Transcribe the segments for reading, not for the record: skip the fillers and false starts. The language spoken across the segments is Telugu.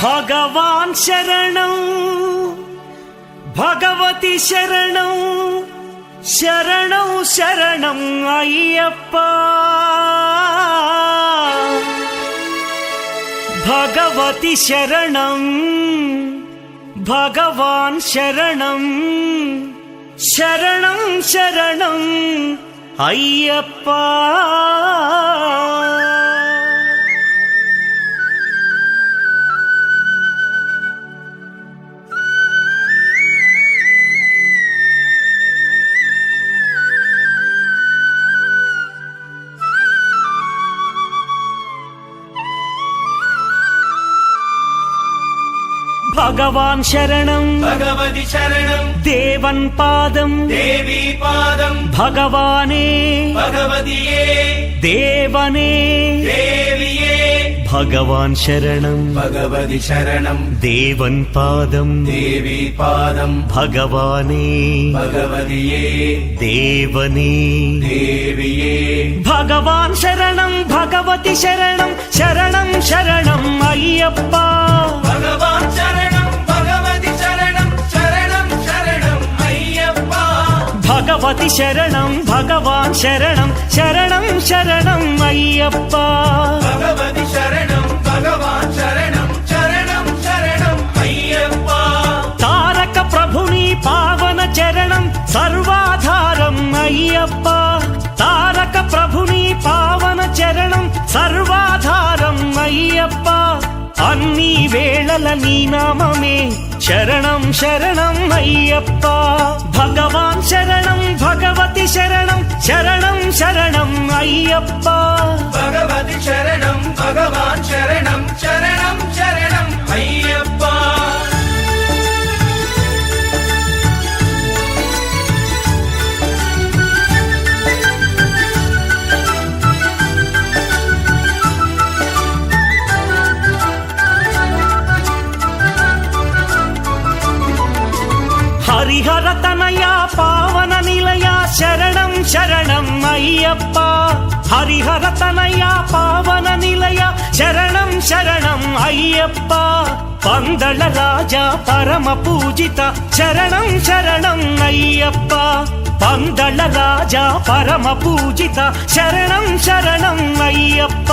భగవాన్ శరణం భగవతి శరణం శరణం శరణం అయ్యప్ప భగవతి శరణం భగవాన్ శరణం శరణం శరణం అయ్యప్ప భగవాన్ శరణం భగవతి శరణం దేవన్ పాదం దేవీ పాదం భగవానే భగవతియే దేవనే దేవియే భగవాన్ శరణం భగవతి శరణం దేవన్ పాదం దేవీ పాదం భగవానే భగవతియే దేవనే దేవియే భగవాన్ శరణం భగవతి శరణం శరణం శరణం అయ్యప్ప భగవాన్ శరణం భగవతి శరణం శరణం శరణం అయ్యప్ప భగవతి శరణం భగవాన్ శరణం శరణం శరణం అయ్యప్ప భగవతి శరణం భగవాన్ శరణం శరణం శరణం అయ్యప్ప తారక ప్రభుని పావన చరణం సర్వాధారం అయ్యప్ప తారక ప్రభుని పావన చరణం సర్వాధారం అయ్యప్ప అన్ని వేళల నీ నామమే శరణం శరణం అయ్యప్ప భగవాన్ శరణం భగవతి శరణం శరణం శరణం అయ్యప్ప భగవతి శరణం భగవాన్ శరణం శరణం శరణం అయ్యప్ప హరిహర తనయ పావన నిలయ శరణం శరణం అయ్యప్ప హరిహర తనయ పావన నిలయ శరణం శరణం అయ్యప్ప పందళ రాజా పరమ పూజిత శరణం శరణం అయ్యప్ప పందళ రాజా పరమ పూజిత శరణం శరణం అయ్యప్ప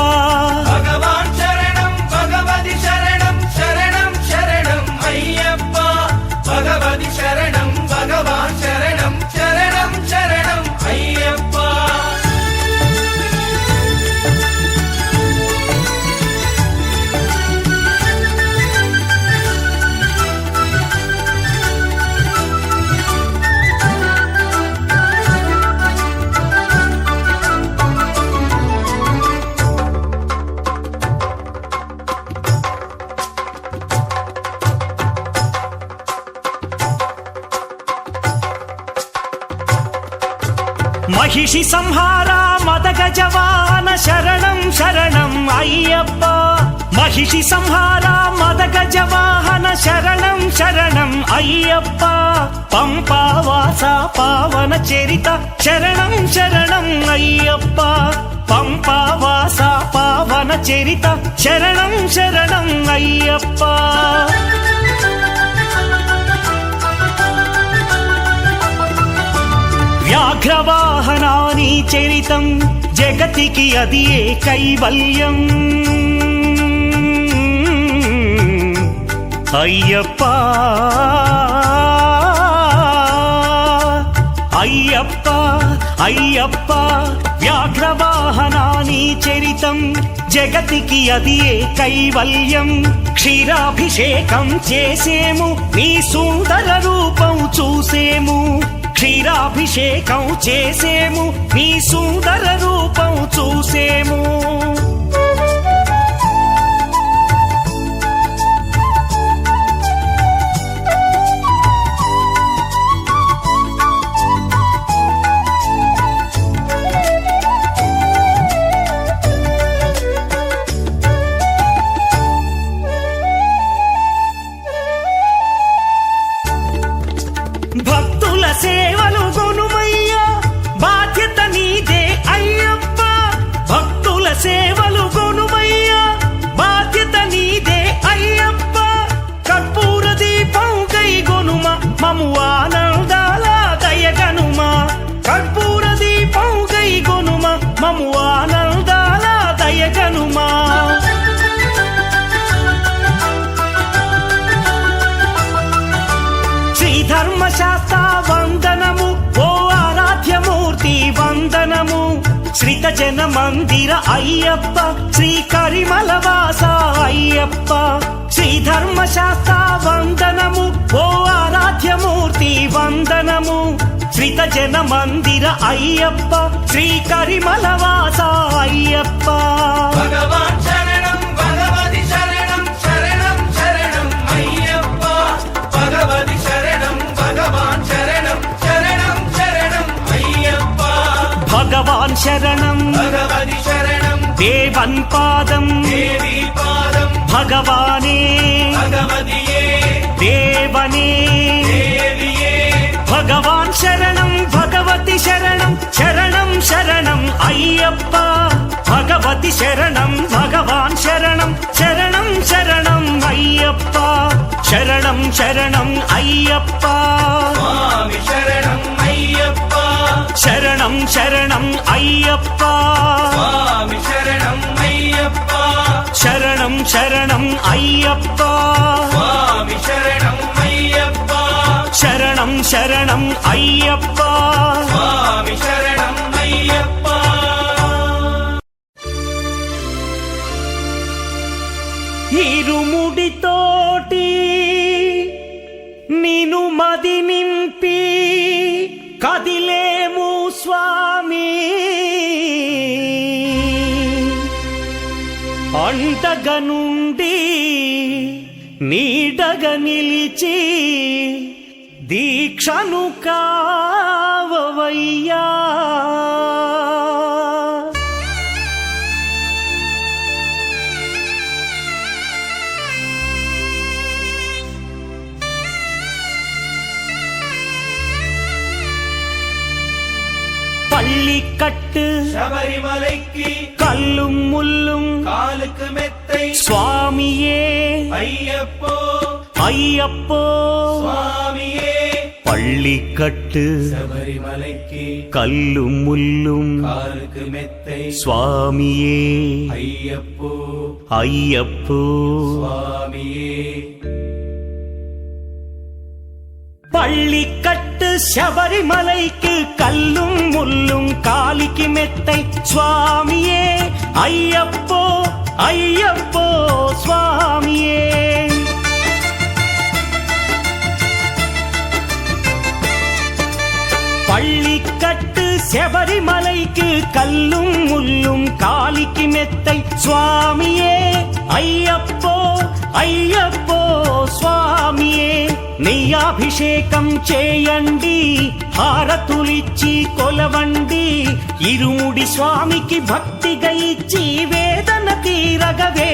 భగవాన్ శరణం భగవతి శరణం శరణం శరణం అయ్యప్ప భగవతి శరణం భగవాన్ శరణం శరణం శరణం అయ్యప్ప మహిషి సంహార మదగజవాన శరణం శరణం అయ్యప్ప మహిషి సంహార మదగజవాహన శరణం శరణం అయ్యప్ప పంపావాస పావన చరిత శరణం శరణం అయ్యప్ప పంపావాస పావన చరిత శరణం శరణం అయ్యప్ప వ్యాఘ్రవాహనాని చరితం జగతికి అది ఏ కైవల్యం అయ్యప్ప అయ్యప్ప అయ్యప్ప వ్యాఘ్రవాహనాని చరితం జగతికి అది ఏ కైవల్యం క్షీరాభిషేకం చేసేము నీ సుందర రూపం చూసేము క్షీరాభిషేకం చేసేము నీ సుందర రూపం చూసేము భక్తుల సేవలు గునుమయ్యా బాధ్యత నీదే అయ్యప్ప భక్తుల సేవ జన మందిర అయ్యప్ప శ్రీ కరిమలవాస అయ్యప్ప శ్రీ ధర్మశాస్త్ర వందనము ఓ ఆరాధ్యమూర్తి వందనము శ్రీత జన మందిర అయ్యప్ప శ్రీ కరిమలవాస అయ్యప్ప భగవాన్ శరణం భగవతి శరణం శరణం శరణం అయ్యప్ప భగవతి శరణం భగవాన్ శరణం శరణం శరణం అయ్యప్ప భగవాన్ శరణం భగవతి శరణం దేవన్ పాదం దేవి పాదం భగవానే భగవతియే దేవనే దేవియే భగవాన్ శరణం భగవతి శరణం శరణం శరణం అయ్యప్ప భగవతి శరణం భగవాన్ శరణం శరణం శరణం అయ్యప్ప శరణం శరణం అయ్యప్ప స్వామి శరణం అయ్యప్ప శరణం శరణం అయ్యప్ప స్వామి శరణం అయ్యప్ప శరణం శరణం అయ్యప్ప స్వామి శరణం అయ్యప్ప శరణం శరణం అయ్యప్ప స్వామి శరణం అయ్యప్ప ఇరుముడితోటి నిను మది నింపి కదిలేము స్వామి అంటగ నుండి నీడగ నిలిచి దీక్షను కావవయ్యా பள்ளிக்கட்டு ശബരിമലയ്ക്ക് கல்லும் முள்ளும் കാലുക്ക് മെത്തൈ சுவாமியே അയ്യപ്പോ ஐயப்போ സ്വാമിയേ பள்ளிக்கட்டு ശബരിമലയ്ക്ക് கல்லும் முள்ளும் കാലുക്ക് മെത്തൈ சுவாமியே അയ്യപ്പോ ஐயப்போ സ്വാമിയേ பள்ளிக்கட்டு சபரிமலைக்கு கல்லும் முள்ளும் காலிக்கு மெத்தை சுவாமியே ஐயப்போ ஐயப்போ சுவாமியே பள்ளிக்கட்டு சபரிமலைக்கு கல்லும் முள்ளும் காலிக்கு மெத்தை சுவாமியே ஐயப்போ ஐயப்போ స్వామియే నెయ్యాభిషేకం చేయండి హారతులిచ్చి కొలవండి ఇరుముడి స్వామికి భక్తిగా ఇచ్చి వేదన తీరగవే